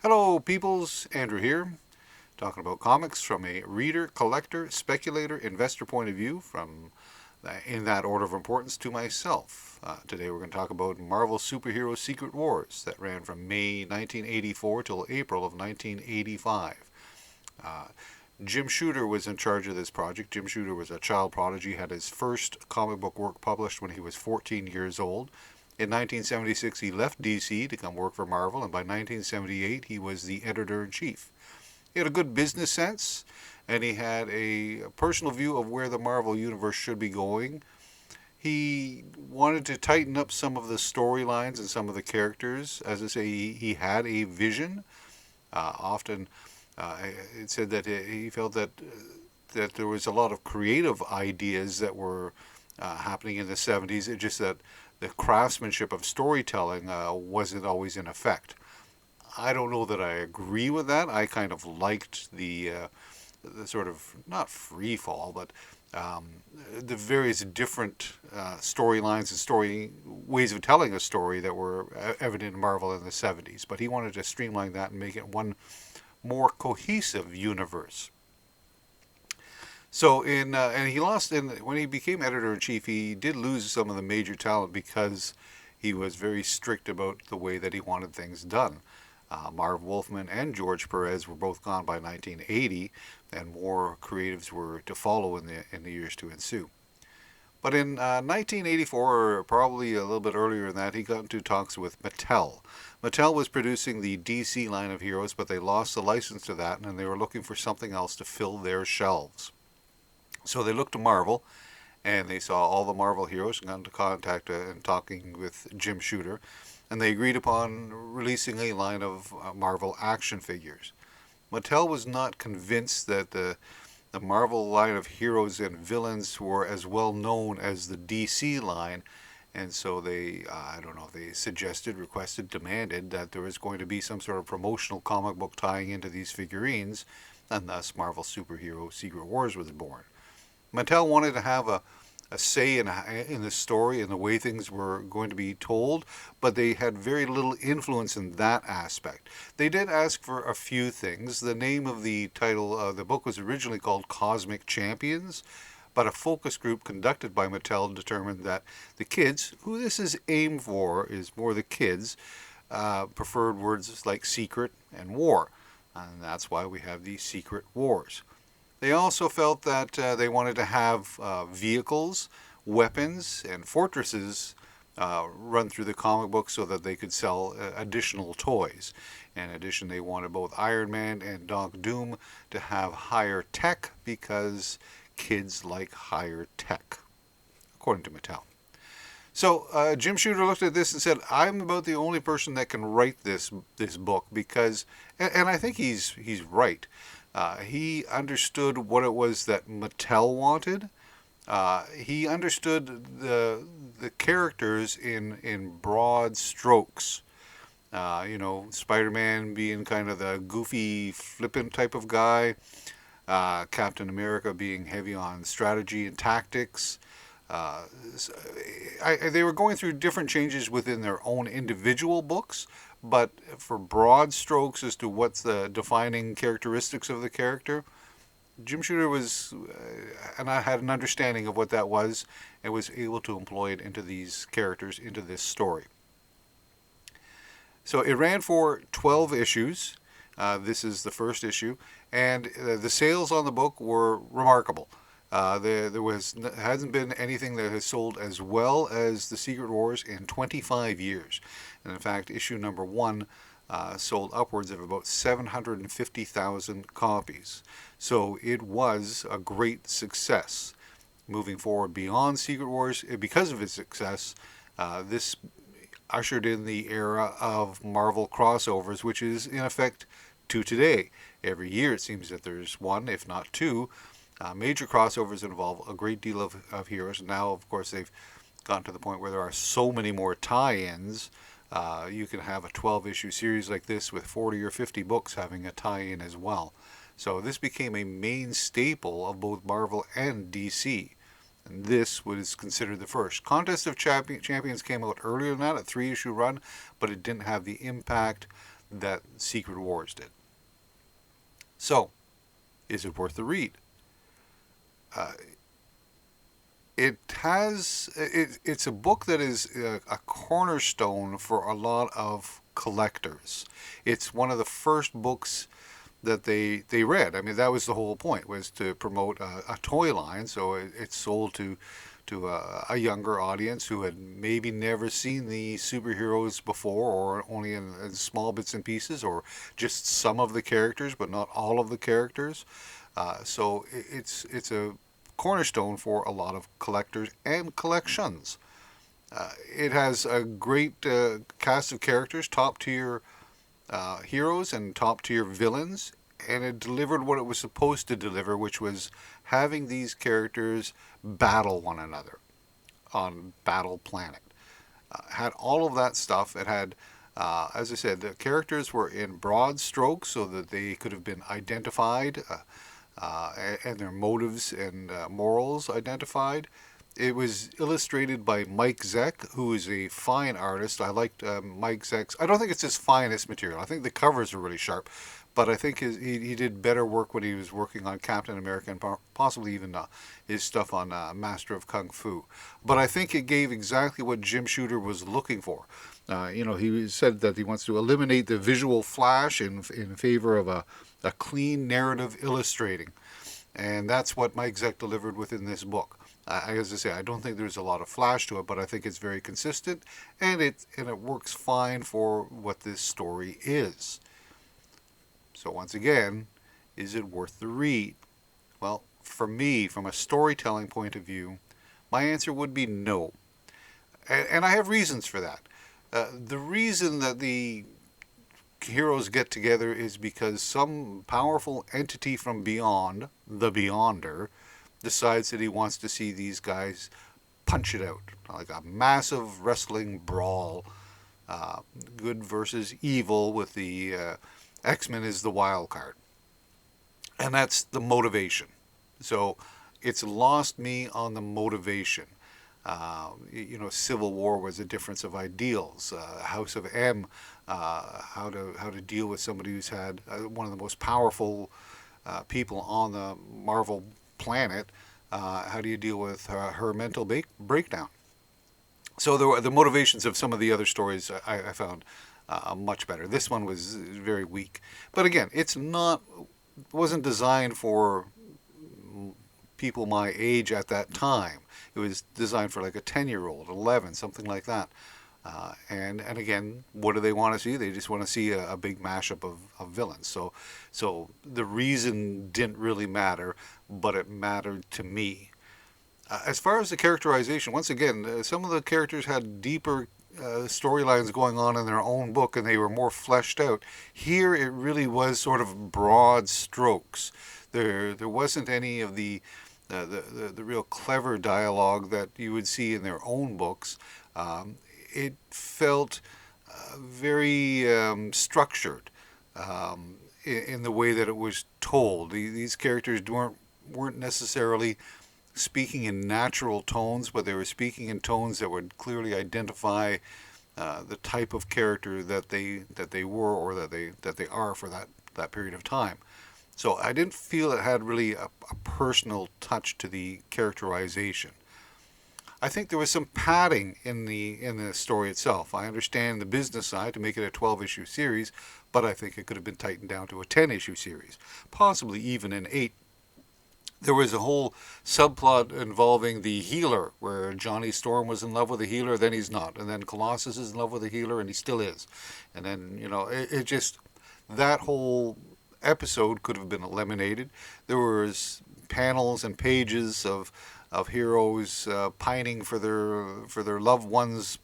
Hello, peoples. Andrew here, talking about comics from a reader, collector, speculator, investor point of view, in that order of importance to myself. Today we're going to talk about Marvel Superhero Secret Wars that ran from May 1984 till April of 1985. Uh, Jim Shooter was in charge of this project. Jim Shooter was a child prodigy, had his first comic book work published when he was 14 years old. In 1976, he left DC to come work for Marvel, and by 1978, he was the editor in chief. He had a good business sense, and he had a personal view of where the Marvel Universe should be going. He wanted to tighten up some of the storylines and some of the characters. As I say, he had a vision. Often, it said that he felt that there was a lot of creative ideas that were happening in the 70s. It's just that the craftsmanship of storytelling wasn't always in effect. I don't know that I agree with that. I kind of liked the sort of not free fall, but um, the various different storylines and story ways of telling a story that were evident in Marvel in the 70s. But he wanted to streamline that and make it one more cohesive universe. So and he lost in when he became editor in chief. He did lose some of the major talent because he was very strict about the way that he wanted things done. Marv Wolfman and George Perez were both gone by 1980, and more creatives were to follow in the years to ensue. But in 1984, or probably a little bit earlier than that, he got into talks with Mattel. Mattel was producing the DC line of heroes, but they lost the license to that, and they were looking for something else to fill their shelves. So they looked to Marvel, and they saw all the Marvel heroes and got into contact and talking with Jim Shooter, and they agreed upon releasing a line of Marvel action figures. Mattel was not convinced that the Marvel line of heroes and villains were as well known as the DC line, and so they, I don't know if they suggested, requested, demanded that there was going to be some sort of promotional comic book tying into these figurines, and thus Marvel Superhero Secret Wars was born. Mattel wanted to have a say in the story and the way things were going to be told, but they had very little influence in that aspect. They did ask for a few things. The name of the title of the book was originally called Cosmic Champions, but a focus group conducted by Mattel determined that the kids, who this is aimed for, is more the kids, preferred words like secret and war. And that's why we have these secret wars. They also felt that they wanted to have vehicles, weapons, and fortresses run through the comic book so that they could sell additional toys. In addition, they wanted both Iron Man and Doc Doom to have higher tech because kids like higher tech, according to Mattel. So Jim Shooter looked at this and said, "I'm about the only person that can write this book because," and I think he's right. He understood what it was that Mattel wanted. He understood the characters in broad strokes. Spider-Man being kind of the goofy, flippant type of guy. Captain America being heavy on strategy and tactics. Uh, they were going through different changes within their own individual books, but for broad strokes as to what's the defining characteristics of the character, Jim Shooter was, and I had an understanding of what that was, and was able to employ it into these characters, into this story. So it ran for 12 issues. This is the first issue, and the sales on the book were remarkable. There hasn't been anything that has sold as well as the Secret Wars in 25 years, and in fact, issue number one sold upwards of about 750,000 copies. So it was a great success. Moving forward beyond Secret Wars, because of its success, this ushered in the era of Marvel crossovers, which is in effect to today. Every year it seems that there's one, if not two. Major crossovers involve a great deal of heroes. Now, of course, they've gotten to the point where there are so many more tie-ins. You can have a 12-issue series like this with 40 or 50 books having a tie-in as well. So this became a main staple of both Marvel and DC. And this was considered the first. Contest of Champions came out earlier than that, a 3-issue run, but it didn't have the impact that Secret Wars did. So, is it worth the read? Uh, it's a book that is a cornerstone for a lot of collectors. It's one of the first books that they read. I mean, that was the whole point, was to promote a toy line. So it's sold to a younger audience who had maybe never seen the superheroes before, or only in small bits and pieces, or just some of the characters, but not all of the characters. So it's a cornerstone for a lot of collectors and collections. It has a great cast of characters, top tier heroes and top tier villains, and it delivered what it was supposed to deliver, which was having these characters battle one another on Battle Planet. Had all of that stuff. It had, as I said, the characters were in broad strokes so that they could have been identified, and their motives and morals identified. It was illustrated by Mike Zeck, who is a fine artist. I liked Mike Zeck's. I don't think it's his finest material. I think the covers are really sharp, but I think he did better work when he was working on Captain America and possibly even his stuff on Master of Kung Fu. But I think it gave exactly what Jim Shooter was looking for. He said that he wants to eliminate the visual flash in favor of a clean narrative illustrating. And that's what Mike Zeck delivered within this book. As I say, I don't think there's a lot of flash to it, but I think it's very consistent, and it works fine for what this story is. So once again, is it worth the read? Well, for me, from a storytelling point of view, my answer would be no. And I have reasons for that. The reason that the heroes get together is because some powerful entity from beyond, the Beyonder, decides that he wants to see these guys punch it out. Like a massive wrestling brawl. Good versus evil, with the X-Men is the wild card. And that's the motivation. So it's lost me on the motivation. Civil War was a difference of ideals. House of M, how to deal with somebody who's had one of the most powerful people on the Marvel planet. How do you deal with her mental breakdown? So the motivations of some of the other stories I found much better. This one was very weak. But again, wasn't designed for people my age at that time. It was designed for like a 10-year-old, 11, something like that. And again, what do they want to see? They just want to see a big mashup of villains. So the reason didn't really matter, but it mattered to me. As far as the characterization, once again, some of the characters had deeper storylines going on in their own book, and they were more fleshed out. Here, it really was sort of broad strokes. There wasn't any of the real clever dialogue that you would see in their own books. It felt very structured in the way that it was told. These characters weren't necessarily speaking in natural tones, but they were speaking in tones that would clearly identify the type of character that they were, or that they are for that period of time. So I didn't feel it had really a personal touch to the characterization. I think there was some padding in the story itself. I understand the business side to make it a 12-issue series, but I think it could have been tightened down to a 10-issue series, possibly even an 8. There was a whole subplot involving the healer, where Johnny Storm was in love with the healer, then he's not, and then Colossus is in love with the healer, and he still is. And then, it just, that whole episode could have been eliminated. There was panels and pages of heroes pining for their loved ones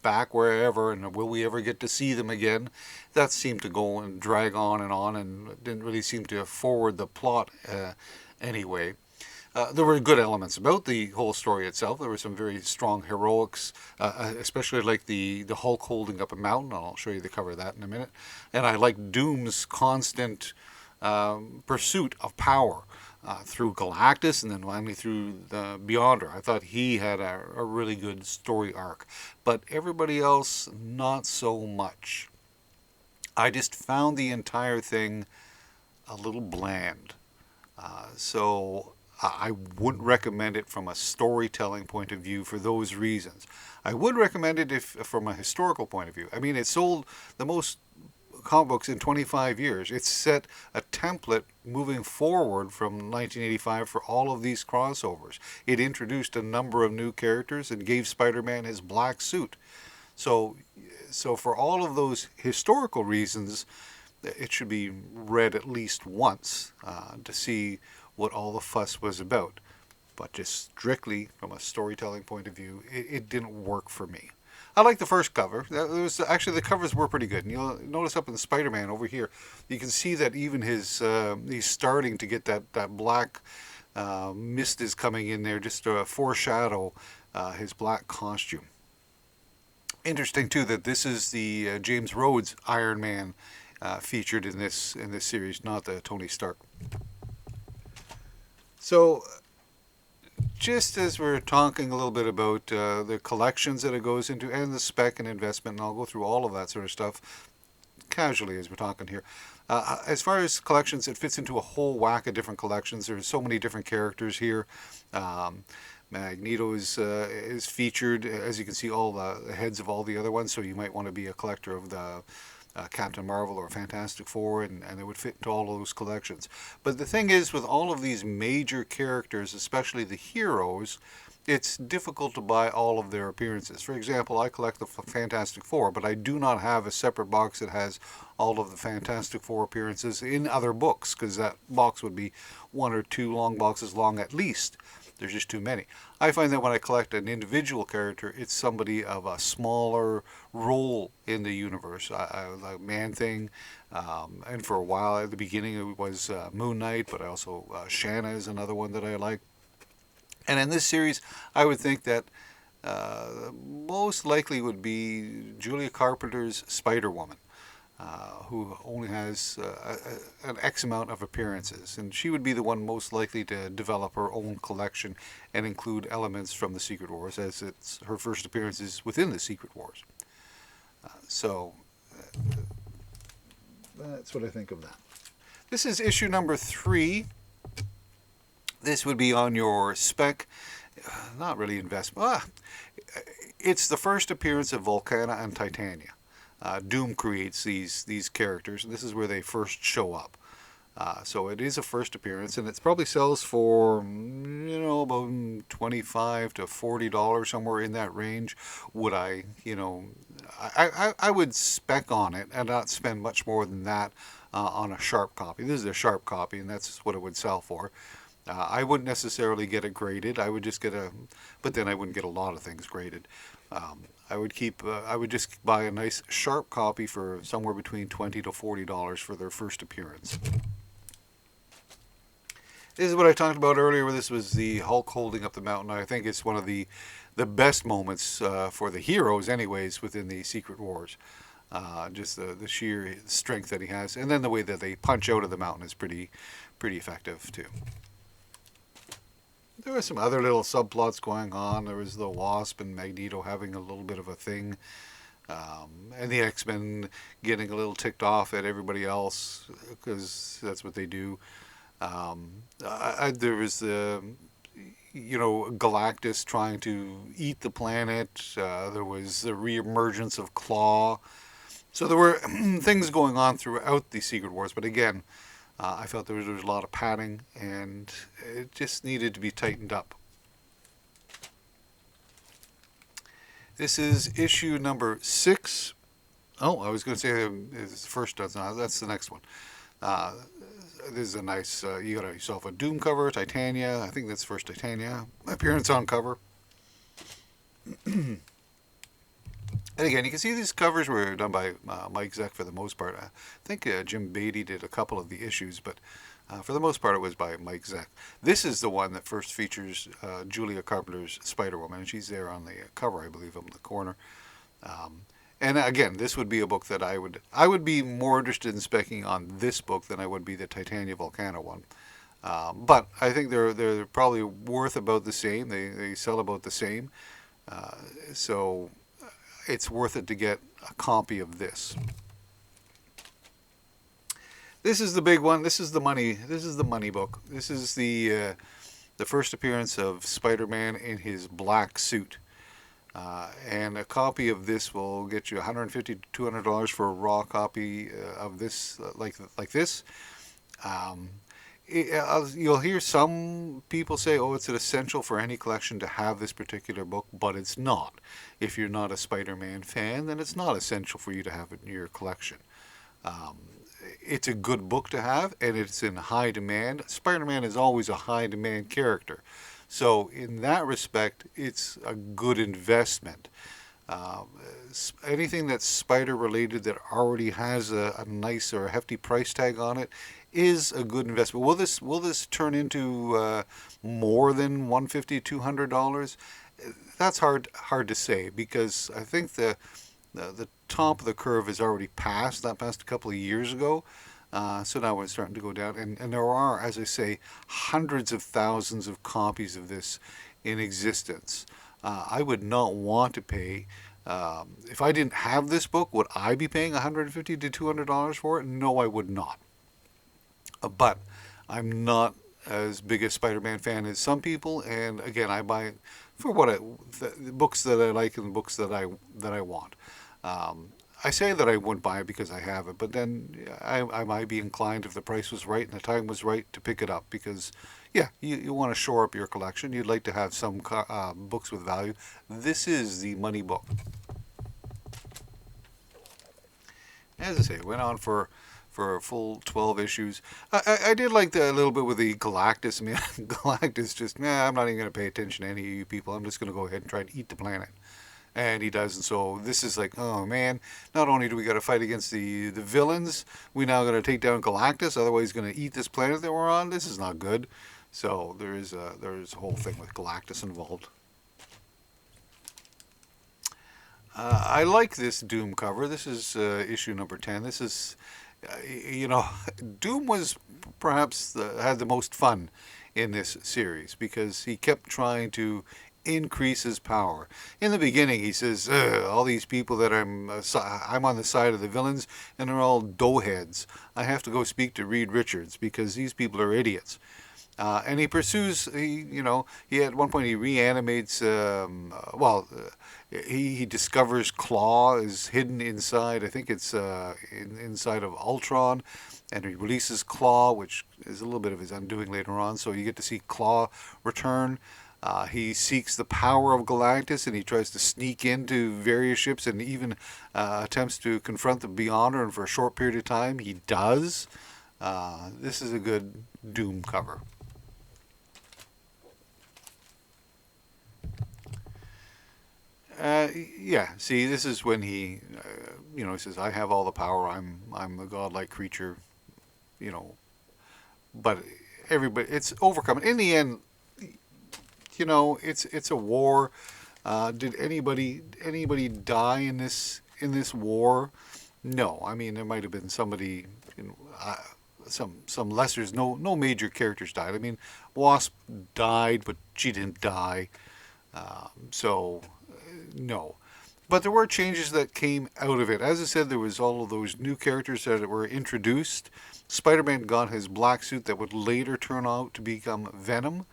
back wherever, and will we ever get to see them again? That seemed to go and drag on, and didn't really seem to forward the plot anyway. There were good elements about the whole story itself. There were some very strong heroics, especially like the Hulk holding up a mountain. I'll show you the cover of that in a minute. And I like Doom's constant pursuit of power through Galactus, and then finally through the Beyonder. I thought he had a really good story arc. But everybody else, not so much. I just found the entire thing a little bland. So I wouldn't recommend it from a storytelling point of view for those reasons. I would recommend it if from a historical point of view. I mean, it sold the most comic books in 25 years. It set a template moving forward from 1985 for all of these crossovers. It introduced a number of new characters and gave Spider-Man his black suit. So, so for all of those historical reasons, it should be read at least once to see what all the fuss was about. But just strictly from a storytelling point of view, it didn't work for me. I like the first cover. Actually, the covers were pretty good. And you'll notice up in the Spider-Man over here, you can see that even he's starting to get that black mist is coming in there just to foreshadow his black costume. Interesting too that this is the James Rhodes Iron Man featured in this series, not the Tony Stark. So, just as we're talking a little bit about the collections that it goes into and the spec and investment, and I'll go through all of that sort of stuff casually as we're talking here. As far as collections, it fits into a whole whack of different collections. There's so many different characters here. Magneto is featured, as you can see, all the heads of all the other ones. So you might want to be a collector of the Captain Marvel or Fantastic Four, and it would fit into all of those collections. But the thing is, with all of these major characters, especially the heroes, it's difficult to buy all of their appearances. For example, I collect the Fantastic Four, but I do not have a separate box that has all of the Fantastic Four appearances in other books, because that box would be 1 or 2 long boxes long at least. There's just too many. I find that when I collect an individual character, it's somebody of a smaller role in the universe. Like Man-Thing, and for a while at the beginning it was Moon Knight, but also Shanna is another one that I like. And in this series, I would think that most likely would be Julia Carpenter's Spider-Woman, who only has an X amount of appearances. And she would be the one most likely to develop her own collection and include elements from the Secret Wars, as it's her first appearances within the Secret Wars. So that's what I think of that. This is issue number 3. This would be on your spec, not really investment. It's the first appearance of Volcana and Titania. Doom creates these characters, and this is where they first show up. So it is a first appearance, and it probably sells for, about $25 to $40, somewhere in that range. Would I would spec on it and not spend much more than that on a sharp copy. This is a sharp copy, and that's what it would sell for. I wouldn't necessarily get it graded. I would just but then I wouldn't get a lot of things graded. I would just buy a nice sharp copy for somewhere between $20 to $40 for their first appearance. This is what I talked about earlier, where this was the Hulk holding up the mountain. I think it's one of the best moments for the heroes, anyways, within the Secret Wars. Just the sheer strength that he has, and then the way that they punch out of the mountain is pretty effective too. There were some other little subplots going on. There was the Wasp and Magneto having a little bit of a thing, and the X-Men getting a little ticked off at everybody else, because that's what they do. There was the Galactus trying to eat the planet. There was the re-emergence of Claw. So there were things going on throughout the Secret Wars, but again, I felt there was a lot of padding, and it just needed to be tightened up. This is issue number 6. Oh, I was going to say it's the first dozen. That's the next one. This is a nice, you got yourself a Doom cover, Titania. I think that's first Titania appearance on cover. And again, you can see these covers were done by Mike Zeck for the most part. I think Jim Beatty did a couple of the issues, but for the most part it was by Mike Zeck. This is the one that first features Julia Carpenter's Spider-Woman, and she's there on the cover, I believe, up in the corner. And again, this would be a book that I would be more interested in speccing on this book than I would be the Titania Volcana one. But I think they're probably worth about the same. They sell about the same. So it's worth it to get a copy of this. This is the big one. This is the money. This is the money book. This is the first appearance of Spider-Man in his black suit. And a copy of this will get you $150 to $200 for a raw copy of this, like this. Um, you'll hear some people say, "Oh, it's an essential for any collection to have this particular book," but it's not. If you're not a Spider-Man fan, then it's not essential for you to have it in your collection. Um, it's a good book to have, and it's in high demand. Spider-Man is always a high demand character. So, in that respect, it's a good investment. Um, Anything that's spider related that already has a nice or a hefty price tag on it is a good investment. Will this turn into more than $150 $200? That's hard to say, because I think the top of the curve is already passed. That passed a couple of years ago. So now it's starting to go down. And there are, as I say, hundreds of thousands of copies of this in existence. I would not want to pay. If I didn't have this book, would I be paying $150 to $200 for it? No, I would not. But I'm not as big a Spider-Man fan as some people, and again, I buy it for the books that I like and the books that I want. Um, I say that I wouldn't buy it because I have it, but then I might be inclined, if the price was right and the time was right, to pick it up, because, yeah, you want to shore up your collection. You'd like to have some books with value. This is the money book. As I say, it went on for a full 12 issues. I did like a little bit with the Galactus. I mean, Galactus just, I'm not even going to pay attention to any of you people. I'm just going to go ahead and try and eat the planet. And he does. And so this is like, oh man, not only do we got to fight against the villains, we now got to take down Galactus. Otherwise, he's going to eat this planet that we're on. This is not good. So there's a whole thing with Galactus involved. I like this Doom cover. This is issue number 10. This is, Doom was perhaps had the most fun in this series, because he kept trying to increase his power. In the beginning, he says, all these people that I'm on the side of the villains, and they're all doughheads. I have to go speak to Reed Richards because these people are idiots. And he pursues, he at one point he reanimates, he discovers Claw is hidden inside, I think it's inside of Ultron, and he releases Claw, which is a little bit of his undoing later on, so you get to see Claw return. He seeks the power of Galactus, and he tries to sneak into various ships, and even attempts to confront the Beyonder, and for a short period of time he does. This is a good Doom cover. See, this is when he says, "I have all the power. I'm a godlike creature," But everybody, it's overcome. In the end, it's a war. Did anybody die in this war? No. I mean, there might have been somebody, some lessers. No major characters died. I mean, Wasp died, but she didn't die. No. But there were changes that came out of it. As I said, there was all of those new characters that were introduced. Spider-Man got his black suit that would later turn out to become Venom.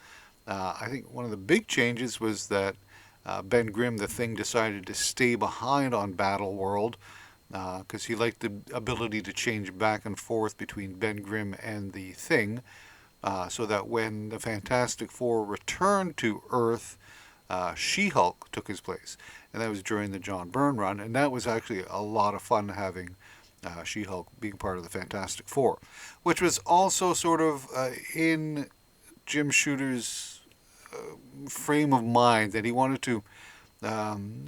I think one of the big changes was that Ben Grimm, the Thing, decided to stay behind on Battle World because he liked the ability to change back and forth between Ben Grimm and the Thing, so that when the Fantastic Four returned to Earth, She-Hulk took his place. And that was during the John Byrne run, and that was actually a lot of fun having She-Hulk being part of the Fantastic Four, which was also sort of in Jim Shooter's frame of mind, that he wanted to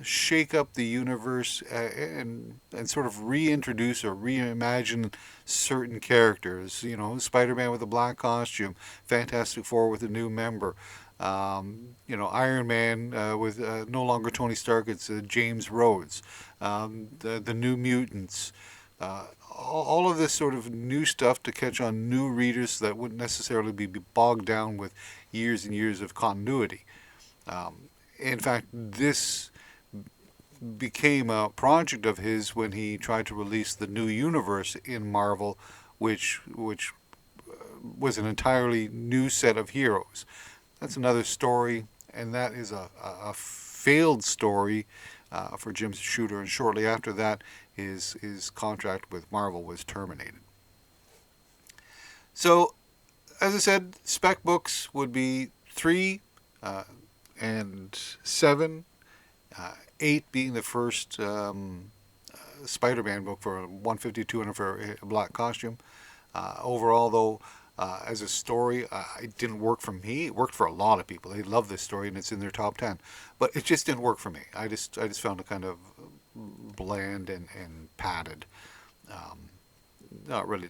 shake up the universe and sort of reintroduce or reimagine certain characters. Spider-Man with a black costume, Fantastic Four with a new member. Iron Man with no longer Tony Stark, it's James Rhodes. The New Mutants. All of this sort of new stuff to catch on new readers that wouldn't necessarily be bogged down with years and years of continuity. In fact, this became a project of his when he tried to release the new universe in Marvel which was an entirely new set of heroes. That's another story, and that is a failed story for Jim Shooter. And shortly after that, his contract with Marvel was terminated. So, as I said, spec books would be 3 and 7, 8 being the first Spider-Man book for 152 and for a black costume. Overall, though, as a story, it didn't work for me. It worked for a lot of people. They love this story, and it's in their top 10. But it just didn't work for me. I just found it kind of bland and padded. Not really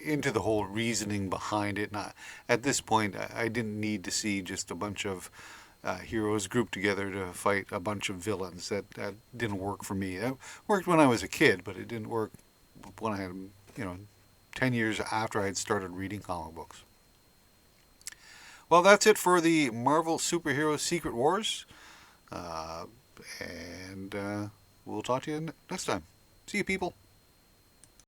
into the whole reasoning behind it. Not at this point. I didn't need to see just a bunch of heroes grouped together to fight a bunch of villains. That didn't work for me. It worked when I was a kid, but it didn't work when I had 10 years after I had started reading comic books. Well, that's it for the Marvel Superhero Secret Wars. And we'll talk to you next time. See you, people.